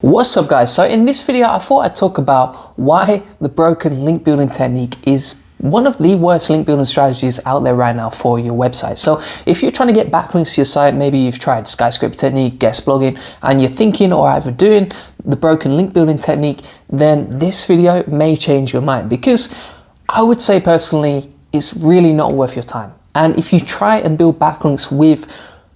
What's up guys? So in this video I thought I'd talk about why the broken link building technique is one of the worst link building strategies out there right now for your website. So if you're trying to get backlinks to your site, maybe you've tried Skyscraper Technique, guest blogging, and you're thinking or either doing the broken link building technique, then this video may change your mind, because I would say personally it's really not worth your time. And if you try and build backlinks with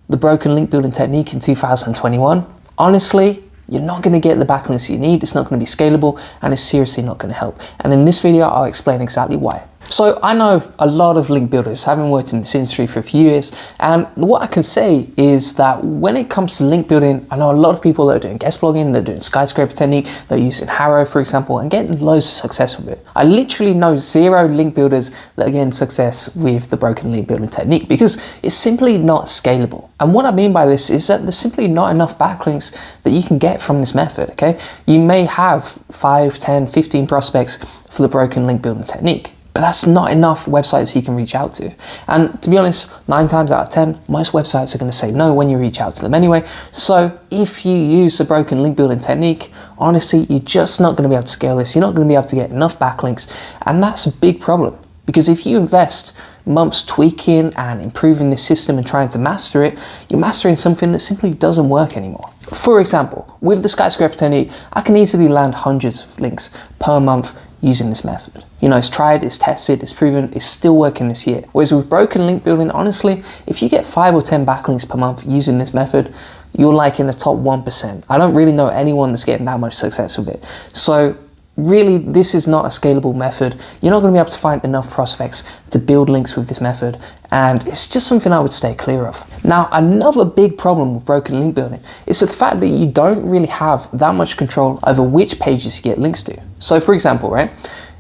the broken link building technique in 2021, honestly, you're not going to get the backlinks you need. It's not going to be scalable, and it's seriously not going to help. And in this video, I'll explain exactly why. So I know a lot of link builders, having worked in this industry for a few years, and what I can say is that when it comes to link building, I know a lot of people that are doing guest blogging, they're doing Skyscraper Technique, they're using Harrow, for example, and getting loads of success with it. I literally know zero link builders that are getting success with the broken link building technique, because it's simply not scalable. And what I mean by this is that there's simply not enough backlinks that you can get from this method, okay? You may have 5, 10, 15 prospects for the broken link building technique, but that's not enough websites you can reach out to. And to be honest, 9 times out of 10, most websites are going to say no when you reach out to them anyway. So if you use the broken link building technique, honestly, you're just not going to be able to scale this. You're not going to be able to get enough backlinks. And that's a big problem, because if you invest months tweaking and improving this system and trying to master it, you're mastering something that simply doesn't work anymore. For example, with the Skyscraper Technique, I can easily land hundreds of links per month using this method. You know, it's tried, it's tested, it's proven, it's still working this year. Whereas with broken link building, honestly, if you get 5 or 10 backlinks per month using this method, you're like in the top 1%. I don't really know anyone that's getting that much success with it. So really, this is not a scalable method. You're not going to be able to find enough prospects to build links with this method, and it's just something I would stay clear of. Now, another big problem with broken link building is the fact that you don't really have that much control over which pages you get links to. So for example, right,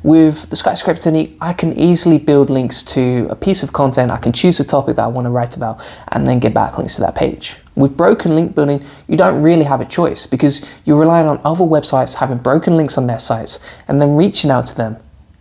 with the Skyscraper Technique, I can easily build links to a piece of content. I can choose the topic that I want to write about and then get backlinks to that page. With broken link building, you don't really have a choice, because you're relying on other websites having broken links on their sites and then reaching out to them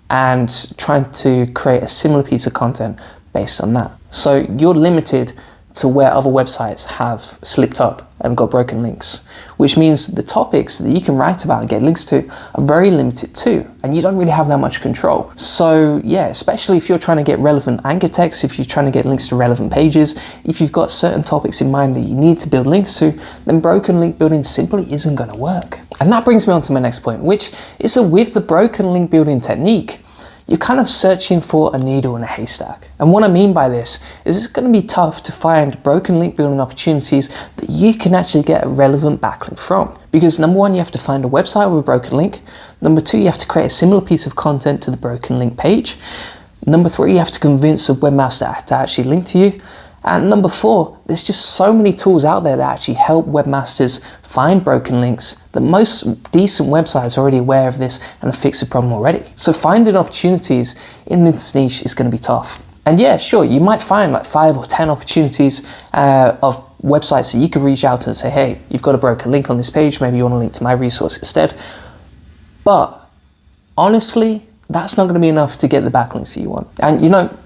and trying to create a similar piece of content based on that. So you're limited to where other websites have slipped up and got broken links, which means the topics that you can write about and get links to are very limited too, and you don't really have that much control. So yeah, especially if you're trying to get relevant anchor text, if you're trying to get links to relevant pages, if you've got certain topics in mind that you need to build links to, then broken link building simply isn't going to work. And that brings me on to my next point, which is that with the broken link building technique, you're kind of searching for a needle in a haystack. And what I mean by this is it's going to be tough to find broken link building opportunities that you can actually get a relevant backlink from. Because number one, you have to find a website with a broken link. Number two, you have to create a similar piece of content to the broken link page. Number three, you have to convince a webmaster to actually link to you. And number four, there's just so many tools out there that actually help webmasters find broken links that most decent websites are already aware of this and have fixed the problem already. So finding opportunities in this niche is going to be tough. And yeah, sure, you might find like 5 or 10 opportunities of websites that you could reach out to and say, hey, you've got a broken link on this page, maybe you want to link to my resource instead. But honestly, that's not going to be enough to get the backlinks that you want. And you know,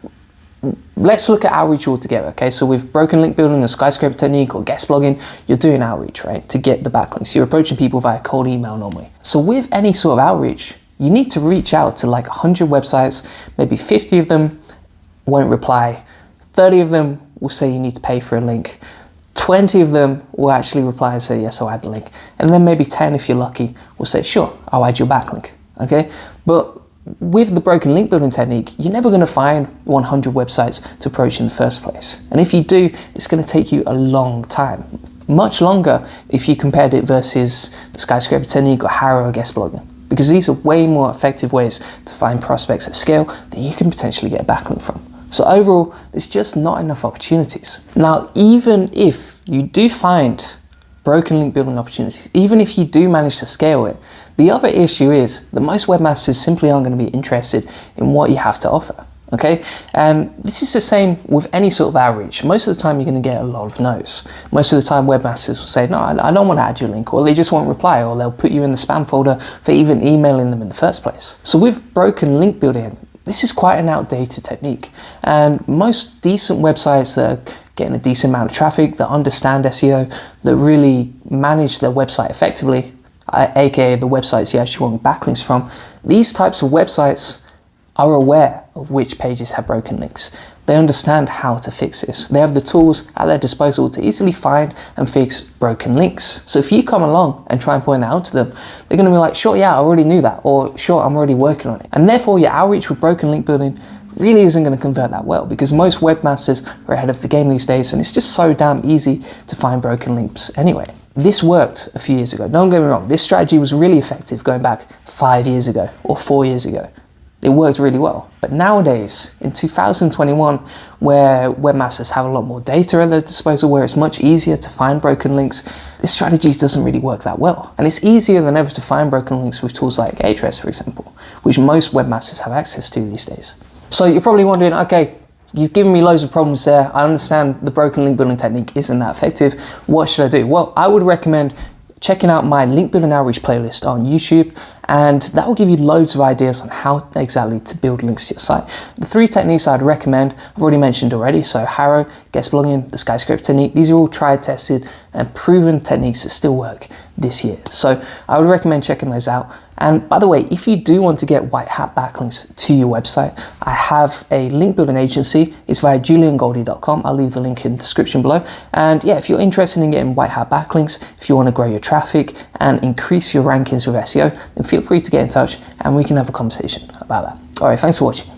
let's look at outreach altogether, okay? So with broken link building, the Skyscraper Technique, or guest blogging, you're doing outreach, right? To get the backlinks. You're approaching people via cold email normally. So with any sort of outreach, you need to reach out to like 100 websites, maybe 50 of them won't reply, 30 of them will say you need to pay for a link, 20 of them will actually reply and say, yes, I'll add the link. And then maybe 10, if you're lucky, will say, sure, I'll add your backlink, okay? But with the broken link building technique, you're never going to find 100 websites to approach in the first place. And if you do, it's going to take you a long time. Much longer if you compared it versus the Skyscraper Technique or Harrow or guest blogging. Because these are way more effective ways to find prospects at scale that you can potentially get a backlink from. So overall, there's just not enough opportunities. Now, even if you do find broken link building opportunities, even if you do manage to scale it, the other issue is that most webmasters simply aren't going to be interested in what you have to offer, okay? And this is the same with any sort of outreach. Most of the time you're going to get a lot of no's. Most of the time webmasters will say, no, I don't want to add your link, or they just won't reply, or they'll put you in the spam folder for even emailing them in the first place. So with broken link building, this is quite an outdated technique, and most decent websites that are getting a decent amount of traffic, that understand SEO, that really manage their website effectively, aka the websites you actually want backlinks from, these types of websites are aware of which pages have broken links. They understand how to fix this. They have the tools at their disposal to easily find and fix broken links. So if you come along and try and point that out to them, they're going to be like, sure, yeah, I already knew that, or sure, I'm already working on it. And therefore your outreach with broken link building really isn't going to convert that well, because most webmasters are ahead of the game these days, and it's just so damn easy to find broken links anyway. This worked a few years ago. Don't get me wrong, this strategy was really effective going back 5 years ago or 4 years ago. It worked really well. But nowadays, in 2021, where webmasters have a lot more data at their disposal, where it's much easier to find broken links, this strategy doesn't really work that well. And it's easier than ever to find broken links with tools like Ahrefs, for example, which most webmasters have access to these days. So you're probably wondering, okay, you've given me loads of problems there. I understand the broken link building technique isn't that effective. What should I do? Well, I would recommend checking out my link building outreach playlist on YouTube, and that will give you loads of ideas on how exactly to build links to your site. The 3 techniques I'd recommend, I've already mentioned already. So Harrow, guest blogging, the Skyscraper Technique, these are all tried, tested, and proven techniques that still work this year. So I would recommend checking those out. And by the way, if you do want to get white hat backlinks to your website, I have a link building agency. It's via juliangoldie.com. I'll leave the link in the description below. And yeah, if you're interested in getting white hat backlinks, if you want to grow your traffic and increase your rankings with SEO, then feel free to get in touch and we can have a conversation about that. All right, thanks for watching.